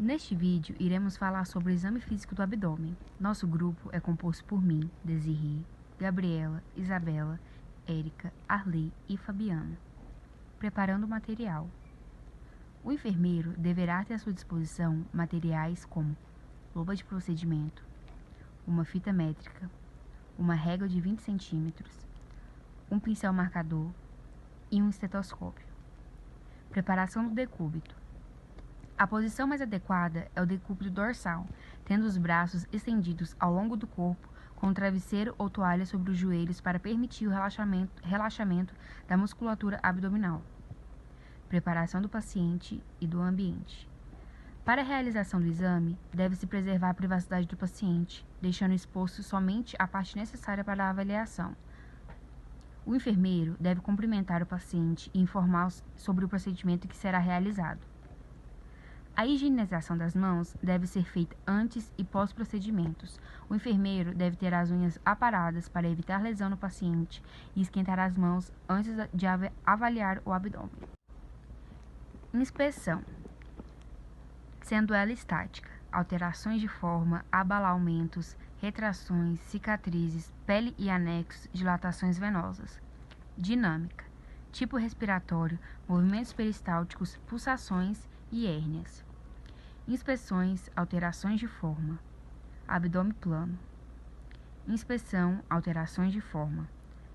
Neste vídeo, iremos falar sobre o exame físico do abdômen. Nosso grupo é composto por mim, Desirri, Gabriela, Isabela, Érica, Arley e Fabiana. Preparando o material. O enfermeiro deverá ter à sua disposição materiais como luva de procedimento, uma fita métrica, uma régua de 20 centímetros, um pincel marcador e um estetoscópio. Preparação do decúbito. A posição mais adequada é o decúbito dorsal, tendo os braços estendidos ao longo do corpo, com um travesseiro ou toalha sobre os joelhos para permitir o relaxamento da musculatura abdominal. Preparação do paciente e do ambiente. Para a realização do exame, deve-se preservar a privacidade do paciente, deixando exposto somente a parte necessária para a avaliação. O enfermeiro deve cumprimentar o paciente e informar sobre o procedimento que será realizado. A higienização das mãos deve ser feita antes e pós-procedimentos. O enfermeiro deve ter as unhas aparadas para evitar lesão no paciente e esquentar as mãos antes de avaliar o abdômen. Inspeção. Sendo ela estática, alterações de forma, abalamentos, retrações, cicatrizes, pele e anexos, dilatações venosas. Dinâmica. Tipo respiratório, movimentos peristálticos, pulsações e hérnias. Inspeções, alterações de forma. Abdômen plano. Inspeção, alterações de forma.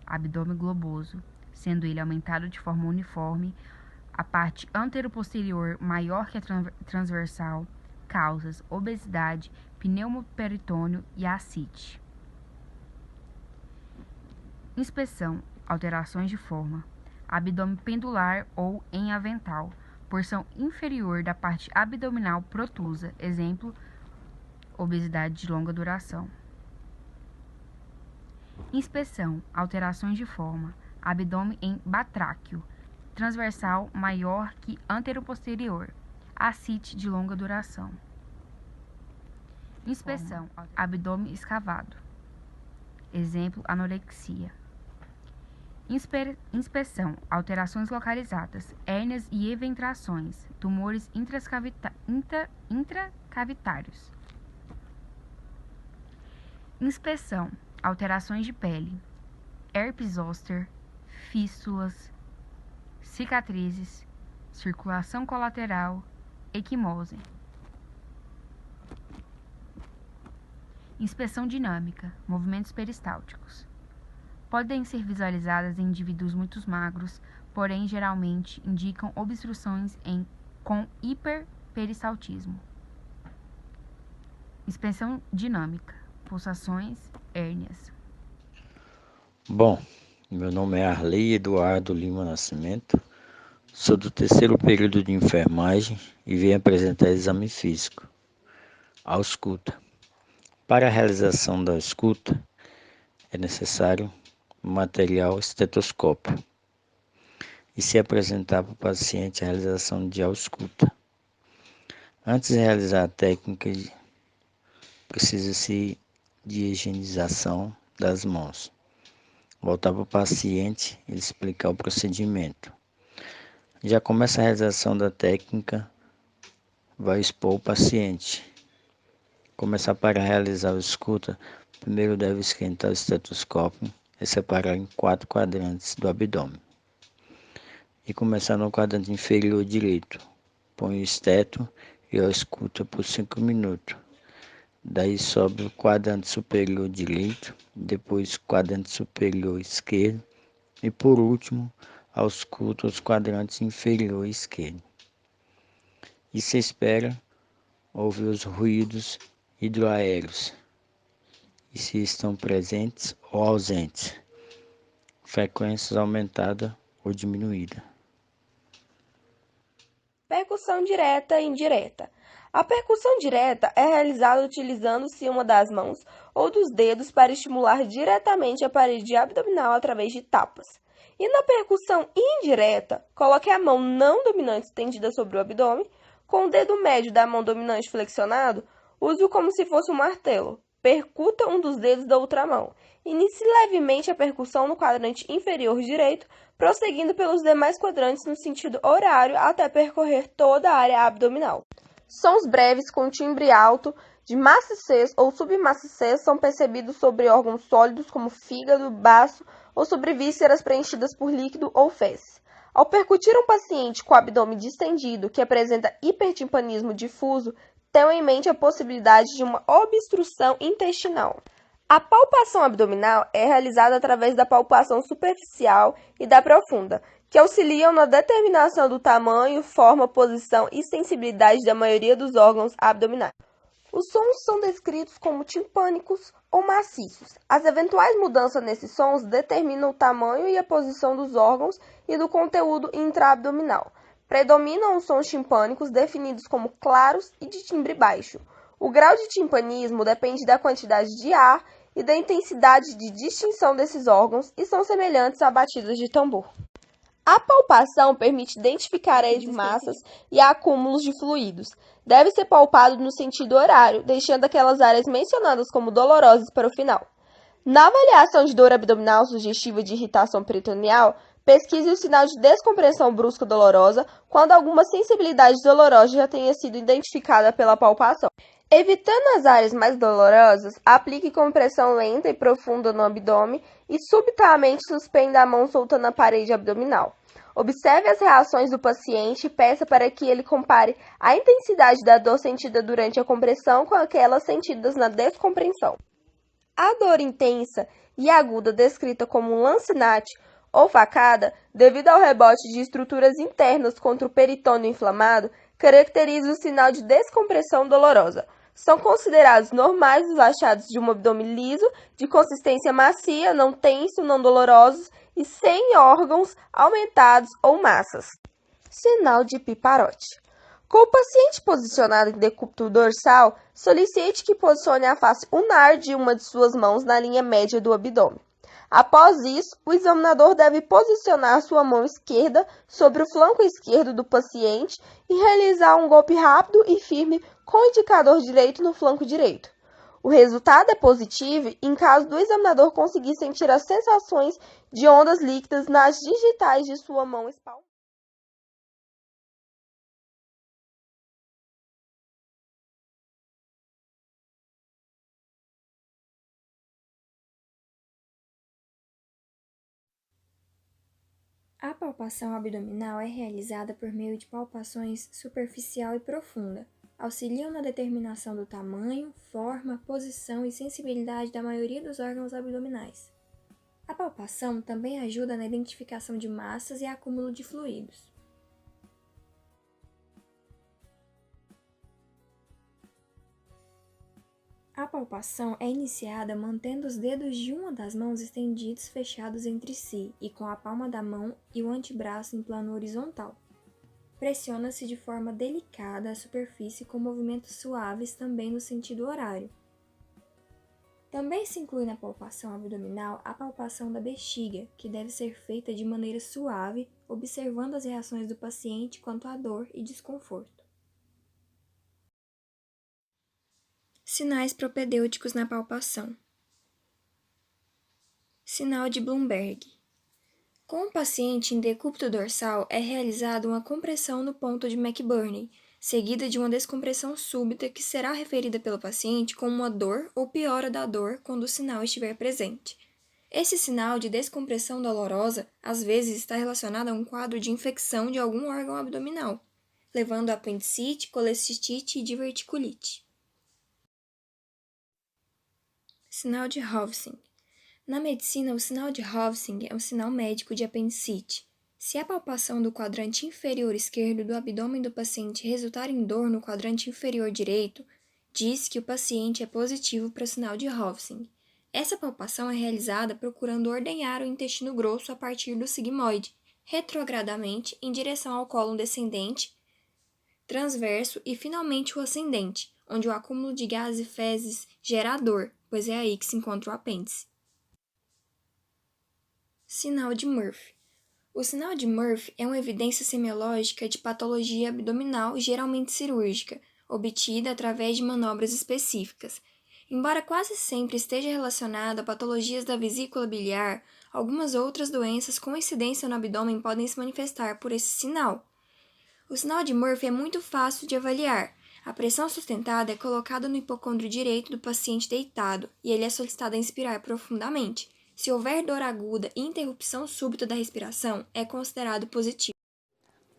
Abdômen globoso, sendo ele aumentado de forma uniforme, a parte anteroposterior maior que a transversal, causas, obesidade, pneumoperitônio e ascite. Inspeção, alterações de forma. Abdômen pendular ou em avental, porção inferior da parte abdominal protusa, exemplo, obesidade de longa duração. Inspeção, alterações de forma, abdômen em batráquio, transversal maior que anteroposterior, ascite de longa duração. Inspeção, abdômen escavado, exemplo, anorexia. Inspeção, alterações localizadas, hérnias e eventrações, tumores intracavitários. Inspeção, alterações de pele, herpes zoster, fístulas, cicatrizes, circulação colateral, equimose. Inspeção dinâmica, movimentos peristálticos. Podem ser visualizadas em indivíduos muito magros, porém geralmente indicam obstruções com hiperperistaltismo. Inspeção dinâmica, pulsações, hérnias. Bom, meu nome é Arley Eduardo Lima Nascimento, sou do terceiro período de enfermagem e venho apresentar exame físico. Ausculta. Para a realização da ausculta, é necessário o material estetoscópio e se apresentar para o paciente a realização de ausculta. Antes de realizar a técnica, precisa-se de higienização das mãos. Voltar para o paciente e explicar o procedimento. Já começa a realização da técnica, vai expor o paciente. Começar para realizar a ausculta, primeiro deve esquentar o estetoscópio e separar em 4 quadrantes do abdômen. E começar no quadrante inferior direito. Põe o esteto e ausculta por 5 minutos. Daí sobe o quadrante superior direito, depois quadrante superior esquerdo e por último ausculta os quadrantes inferior esquerdo. E se espera ouvir os ruídos hidroaéreos e se estão presentes ou ausentes, frequências aumentada ou diminuída. Percussão direta e indireta. A percussão direta é realizada utilizando-se uma das mãos ou dos dedos para estimular diretamente a parede abdominal através de tapas. E na percussão indireta, coloque a mão não dominante estendida sobre o abdômen, com o dedo médio da mão dominante flexionado, use-o como se fosse um martelo. Percuta um dos dedos da outra mão. Inicie levemente a percussão no quadrante inferior direito, prosseguindo pelos demais quadrantes no sentido horário até percorrer toda a área abdominal. Sons breves com timbre alto de maciez ou submaciez são percebidos sobre órgãos sólidos como fígado, baço ou sobre vísceras preenchidas por líquido ou fezes. Ao percutir um paciente com o abdômen distendido que apresenta hipertimpanismo difuso, tenham em mente a possibilidade de uma obstrução intestinal. A palpação abdominal é realizada através da palpação superficial e da profunda, que auxiliam na determinação do tamanho, forma, posição e sensibilidade da maioria dos órgãos abdominais. Os sons são descritos como timpânicos ou maciços. As eventuais mudanças nesses sons determinam o tamanho e a posição dos órgãos e do conteúdo intraabdominal. Predominam os sons timpânicos definidos como claros e de timbre baixo. O grau de timpanismo depende da quantidade de ar e da intensidade de distinção desses órgãos e são semelhantes a batidas de tambor. A palpação permite identificar a de massas e acúmulos de fluidos. Deve ser palpado no sentido horário, deixando aquelas áreas mencionadas como dolorosas para o final. Na avaliação de dor abdominal sugestiva de irritação peritoneal, pesquise o sinal de descompressão brusca dolorosa quando alguma sensibilidade dolorosa já tenha sido identificada pela palpação. Evitando as áreas mais dolorosas, aplique compressão lenta e profunda no abdômen e subitamente suspenda a mão soltando a parede abdominal. Observe as reações do paciente e peça para que ele compare a intensidade da dor sentida durante a compressão com aquelas sentidas na descompressão. A dor intensa e aguda descrita como lancinate ou facada, devido ao rebote de estruturas internas contra o peritônio inflamado, caracteriza o sinal de descompressão dolorosa. São considerados normais os achados de um abdômen liso, de consistência macia, não tenso, não dolorosos e sem órgãos aumentados ou massas. Sinal de piparote. Com o paciente posicionado em decúbito dorsal, solicite que posicione a face unar de uma de suas mãos na linha média do abdômen. Após isso, o examinador deve posicionar sua mão esquerda sobre o flanco esquerdo do paciente e realizar um golpe rápido e firme com o indicador direito no flanco direito. O resultado é positivo em caso do examinador conseguir sentir as sensações de ondas líquidas nas digitais de sua mão espalmada. A palpação abdominal é realizada por meio de palpações superficial e profunda. Auxiliam na determinação do tamanho, forma, posição e sensibilidade da maioria dos órgãos abdominais. A palpação também ajuda na identificação de massas e acúmulo de fluidos. A palpação é iniciada mantendo os dedos de uma das mãos estendidos fechados entre si e com a palma da mão e o antebraço em plano horizontal. Pressiona-se de forma delicada a superfície com movimentos suaves também no sentido horário. Também se inclui na palpação abdominal a palpação da bexiga, que deve ser feita de maneira suave, observando as reações do paciente quanto à dor e desconforto. Sinais propedêuticos na palpação. Sinal de Blumberg. Com o paciente em decúbito dorsal, é realizada uma compressão no ponto de McBurney, seguida de uma descompressão súbita que será referida pelo paciente como uma dor ou piora da dor quando o sinal estiver presente. Esse sinal de descompressão dolorosa, às vezes, está relacionado a um quadro de infecção de algum órgão abdominal, levando a apendicite, colecistite e diverticulite. Sinal de Hovsing. Na medicina, o sinal de Hovsing é um sinal médico de apendicite. Se a palpação do quadrante inferior esquerdo do abdômen do paciente resultar em dor no quadrante inferior direito, diz que o paciente é positivo para o sinal de Hovsing. Essa palpação é realizada procurando ordenhar o intestino grosso a partir do sigmoide, retrogradamente em direção ao cólon descendente, transverso e finalmente o ascendente, onde o acúmulo de gases e fezes gera dor, pois é aí que se encontra o apêndice. Sinal de Murphy. O sinal de Murphy é uma evidência semiológica de patologia abdominal geralmente cirúrgica, obtida através de manobras específicas. Embora quase sempre esteja relacionado a patologias da vesícula biliar, algumas outras doenças com incidência no abdômen podem se manifestar por esse sinal. O sinal de Murphy é muito fácil de avaliar. A pressão sustentada é colocada no hipocôndrio direito do paciente deitado e ele é solicitado a inspirar profundamente. Se houver dor aguda e interrupção súbita da respiração, é considerado positivo.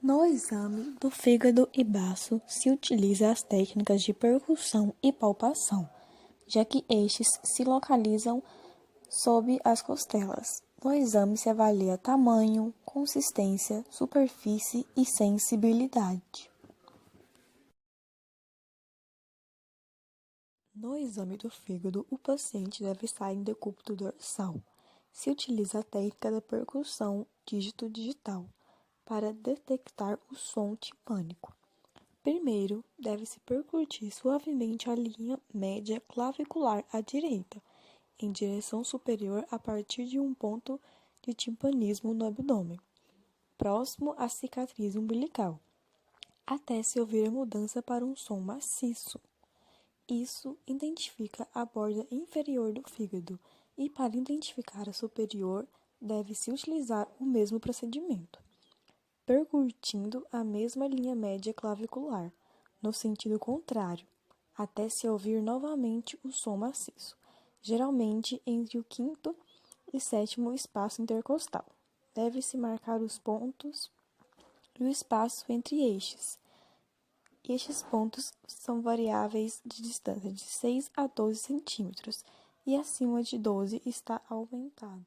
No exame do fígado e baço, se utiliza as técnicas de percussão e palpação, já que estes se localizam sob as costelas. No exame se avalia tamanho, consistência, superfície e sensibilidade. No exame do fígado, o paciente deve estar em decúbito dorsal. Se utiliza a técnica da percussão dígito-digital para detectar o som timpânico. Primeiro, deve-se percutir suavemente a linha média clavicular à direita, em direção superior a partir de um ponto de timpanismo no abdômen, próximo à cicatriz umbilical, até se ouvir a mudança para um som maciço. Isso identifica a borda inferior do fígado e, para identificar a superior, deve-se utilizar o mesmo procedimento, percutindo a mesma linha média clavicular, no sentido contrário, até se ouvir novamente o som maciço, geralmente entre o quinto e sétimo espaço intercostal. Deve-se marcar os pontos e o espaço entre estes. Estes pontos são variáveis de distância de 6 a 12 centímetros e acima de 12 está aumentado.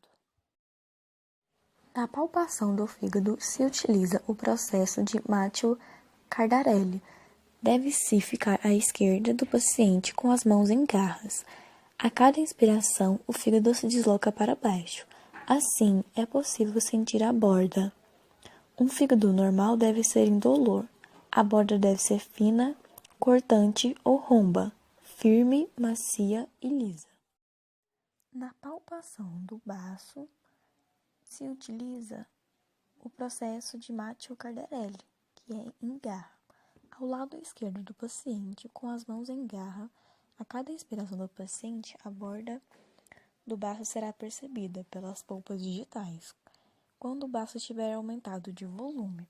Na palpação do fígado se utiliza o processo de Mathew-Cardarelli. Deve-se ficar à esquerda do paciente com as mãos em garras. A cada inspiração, o fígado se desloca para baixo. Assim, é possível sentir a borda. Um fígado normal deve ser indolor. A borda deve ser fina, cortante ou romba, firme, macia e lisa. Na palpação do baço, se utiliza o processo de Mathew-Cardarelli, que é em garra. Ao lado esquerdo do paciente, com as mãos em garra, a cada inspiração do paciente, a borda do baço será percebida pelas polpas digitais, quando o baço estiver aumentado de volume.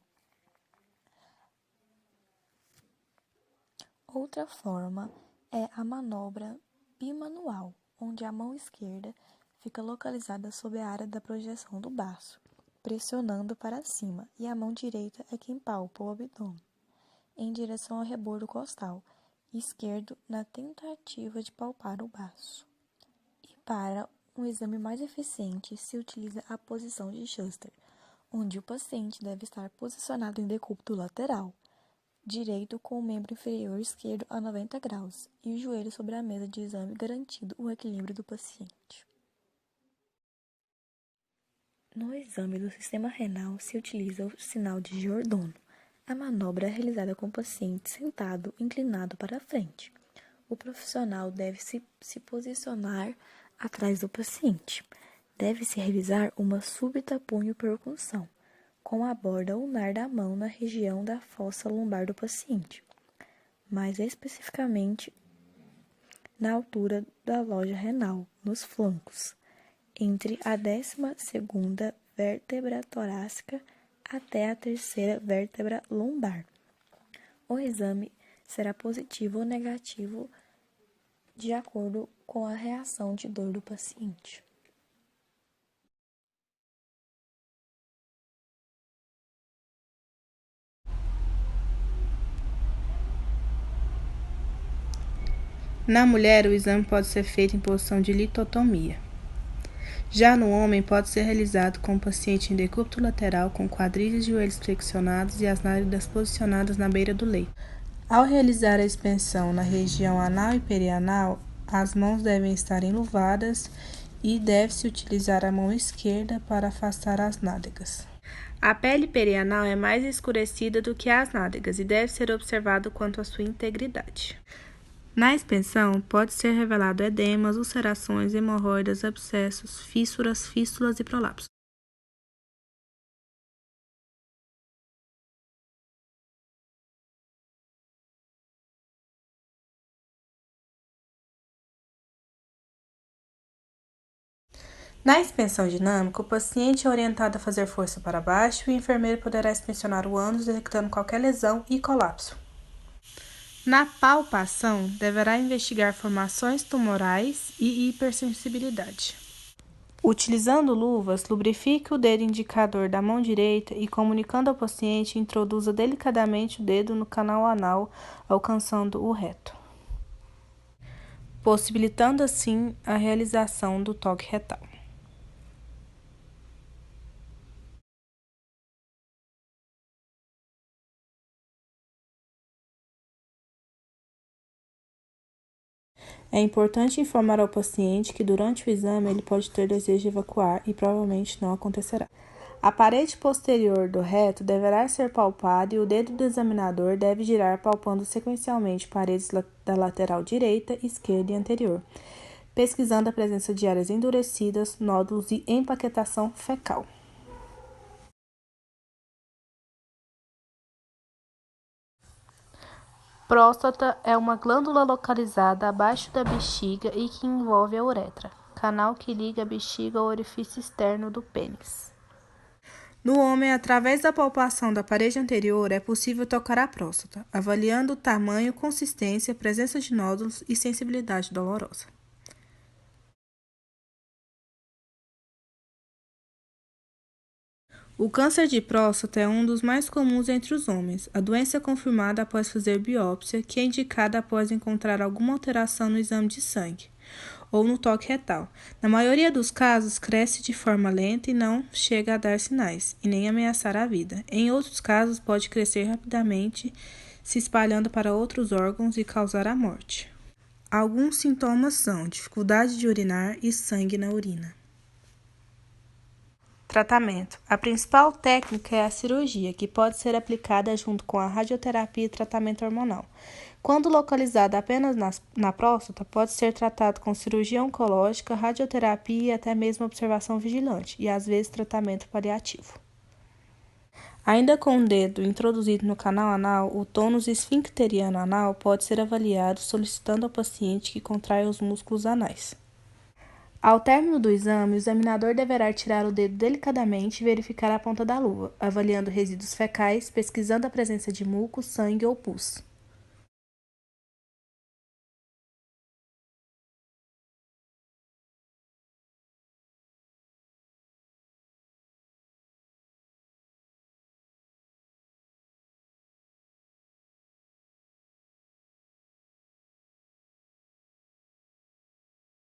Outra forma é a manobra bimanual, onde a mão esquerda fica localizada sob a área da projeção do baço, pressionando para cima, e a mão direita é quem palpa o abdômen, em direção ao rebordo costal esquerdo na tentativa de palpar o baço. E para um exame mais eficiente, se utiliza a posição de Schuster, onde o paciente deve estar posicionado em decúbito lateral direito com o membro inferior esquerdo a 90 graus e o joelho sobre a mesa de exame, garantindo o equilíbrio do paciente. No exame do sistema renal se utiliza o sinal de Giordano. A manobra é realizada com o paciente sentado, inclinado para a frente. O profissional deve se posicionar atrás do paciente. Deve-se realizar uma súbita punho-percussão, com a borda ulnar da mão na região da fossa lombar do paciente, mais especificamente na altura da loja renal, nos flancos, entre a 12ª vértebra torácica até a 3ª vértebra lombar. O exame será positivo ou negativo de acordo com a reação de dor do paciente. Na mulher, o exame pode ser feito em posição de litotomia. Já no homem, pode ser realizado com o paciente em decúbito lateral, com quadris e joelhos flexionados e as nádegas posicionadas na beira do leito. Ao realizar a expensão na região anal e perianal, as mãos devem estar enluvadas e deve-se utilizar a mão esquerda para afastar as nádegas. A pele perianal é mais escurecida do que as nádegas e deve ser observado quanto à sua integridade. Na expensão, pode ser revelado edemas, ulcerações, hemorroidas, abscessos, fístulas e prolapsos. Na expensão dinâmica, o paciente é orientado a fazer força para baixo e o enfermeiro poderá inspecionar o ânus detectando qualquer lesão e colapso. Na palpação, deverá investigar formações tumorais e hipersensibilidade. Utilizando luvas, lubrifique o dedo indicador da mão direita e, comunicando ao paciente, introduza delicadamente o dedo no canal anal, alcançando o reto, possibilitando assim a realização do toque retal. É importante informar ao paciente que durante o exame ele pode ter desejo de evacuar e provavelmente não acontecerá. A parede posterior do reto deverá ser palpada e o dedo do examinador deve girar palpando sequencialmente paredes da lateral direita, esquerda e anterior, pesquisando a presença de áreas endurecidas, nódulos e empaquetação fecal. Próstata é uma glândula localizada abaixo da bexiga e que envolve a uretra, canal que liga a bexiga ao orifício externo do pênis. No homem, através da palpação da parede anterior, é possível tocar a próstata, avaliando o tamanho, consistência, presença de nódulos e sensibilidade dolorosa. O câncer de próstata é um dos mais comuns entre os homens. A doença é confirmada após fazer biópsia, que é indicada após encontrar alguma alteração no exame de sangue ou no toque retal. Na maioria dos casos, cresce de forma lenta e não chega a dar sinais, e nem ameaçar a vida. Em outros casos, pode crescer rapidamente, se espalhando para outros órgãos e causar a morte. Alguns sintomas são dificuldade de urinar e sangue na urina. Tratamento. A principal técnica é a cirurgia, que pode ser aplicada junto com a radioterapia e tratamento hormonal. Quando localizada apenas na próstata, pode ser tratado com cirurgia oncológica, radioterapia e até mesmo observação vigilante, e às vezes tratamento paliativo. Ainda com o dedo introduzido no canal anal, o tônus esfincteriano anal pode ser avaliado solicitando ao paciente que contraia os músculos anais. Ao término do exame, o examinador deverá tirar o dedo delicadamente e verificar a ponta da luva, avaliando resíduos fecais, pesquisando a presença de muco, sangue ou pus.